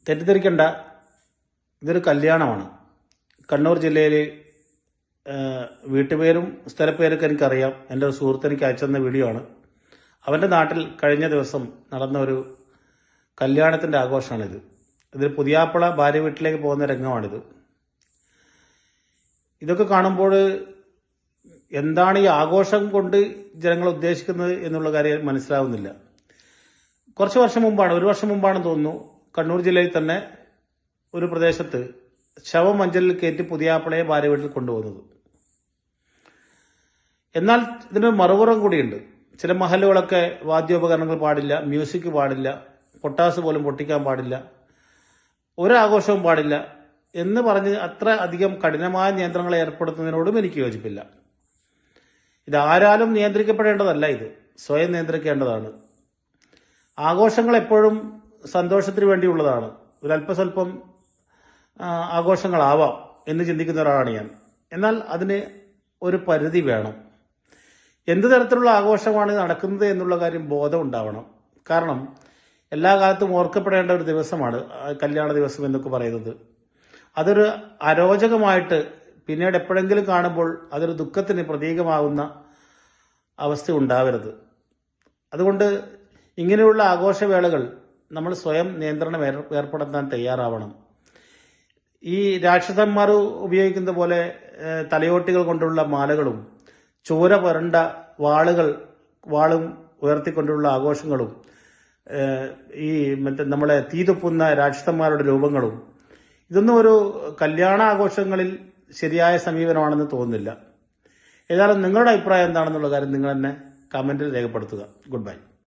തെറ്റിദ്ധരിക്കേണ്ട, ഇതൊരു കല്യാണമാണ്. കണ്ണൂർ ജില്ലയിൽ വീട്ടുപേരും സ്ഥലപ്പേരൊക്കെ എനിക്കറിയാം. എൻ്റെ ഒരു സുഹൃത്ത് എനിക്ക് അയച്ചെന്ന വീഡിയോ ആണ്. അവൻ്റെ നാട്ടിൽ കഴിഞ്ഞ ദിവസം നടന്ന ഒരു കല്യാണത്തിൻ്റെ ആഘോഷമാണിത്. ഇതിൽ പുതിയാപ്പള ഭാര്യ വീട്ടിലേക്ക് പോകുന്ന രംഗമാണിത്. ഇതൊക്കെ കാണുമ്പോൾ എന്താണ് ഈ ആഘോഷം കൊണ്ട് ജനങ്ങൾ ഉദ്ദേശിക്കുന്നത് എന്നുള്ള കാര്യം മനസ്സിലാവുന്നില്ല. കുറച്ച് വർഷം മുമ്പാണ്, ഒരു വർഷം മുമ്പാണെന്ന് തോന്നുന്നു, കണ്ണൂർ ജില്ലയിൽ തന്നെ ഒരു പ്രദേശത്ത് ശവം മഞ്ചലിൽ കയറ്റി പുതിയാപ്പളയെ ഭാര്യ വീട്ടിൽ കൊണ്ടുപോകുന്നത്. എന്നാൽ ഇതിനൊരു മറുപുറം കൂടിയുണ്ട്. ചില മഹലുകളൊക്കെ വാദ്യോപകരണങ്ങൾ പാടില്ല, മ്യൂസിക് പാടില്ല, പൊട്ടാസ് പോലും പൊട്ടിക്കാൻ പാടില്ല, ഒരാഘോഷവും പാടില്ല എന്ന് പറഞ്ഞ് അത്ര അധികം കഠിനമായ നിയന്ത്രണങ്ങൾ ഏർപ്പെടുത്തുന്നതിനോടും എനിക്ക് യോജിപ്പില്ല. ഇതാരാലും നിയന്ത്രിക്കപ്പെടേണ്ടതല്ല, ഇത് സ്വയം നിയന്ത്രിക്കേണ്ടതാണ്. ആഘോഷങ്ങൾ എപ്പോഴും സന്തോഷത്തിന് വേണ്ടിയുള്ളതാണ്. ഒരല്പസ്വല്പം ആഘോഷങ്ങളാവാം എന്ന് ചിന്തിക്കുന്ന ഒരാളാണ് ഞാൻ. എന്നാൽ അതിന് ഒരു പരിധി വേണം. എന്ത് തരത്തിലുള്ള ആഘോഷമാണ് നടക്കുന്നത് എന്നുള്ള കാര്യം ബോധം ഉണ്ടാവണം. കാരണം എല്ലാ കാലത്തും ഓർക്കപ്പെടേണ്ട ഒരു ദിവസമാണ് കല്യാണ ദിവസം എന്നൊക്കെ പറയുന്നത്. അതൊരു അരോചകമായിട്ട് പിന്നീട് എപ്പോഴെങ്കിലും കാണുമ്പോൾ അതൊരു ദുഃഖത്തിന് പ്രതീകമാകുന്ന അവസ്ഥ ഉണ്ടാവരുത്. അതുകൊണ്ട് ഇങ്ങനെയുള്ള ആഘോഷവേളകൾ നമ്മൾ സ്വയം നിയന്ത്രണം ഏർപ്പെടുത്താൻ തയ്യാറാവണം. ഈ രാക്ഷസന്മാർ ഉപയോഗിക്കുന്ന പോലെ തലയോട്ടികൾ കൊണ്ടുള്ള മാലകളും ചോര പുരണ്ട വാളും ഉയർത്തിക്കൊണ്ടുള്ള ആഘോഷങ്ങളും നമ്മളെ തീതുപ്പുന്ന രാക്ഷസന്മാരുടെ രൂപങ്ങളും ഇതൊന്നും ഒരു കല്യാണ ആഘോഷങ്ങളിൽ ശരിയായ സമീപനമാണെന്ന് തോന്നുന്നില്ല. ഏതായാലും നിങ്ങളുടെ അഭിപ്രായം എന്താണെന്നുള്ള കാര്യം നിങ്ങൾ തന്നെ കമന്റിൽ രേഖപ്പെടുത്തുക. Good bye.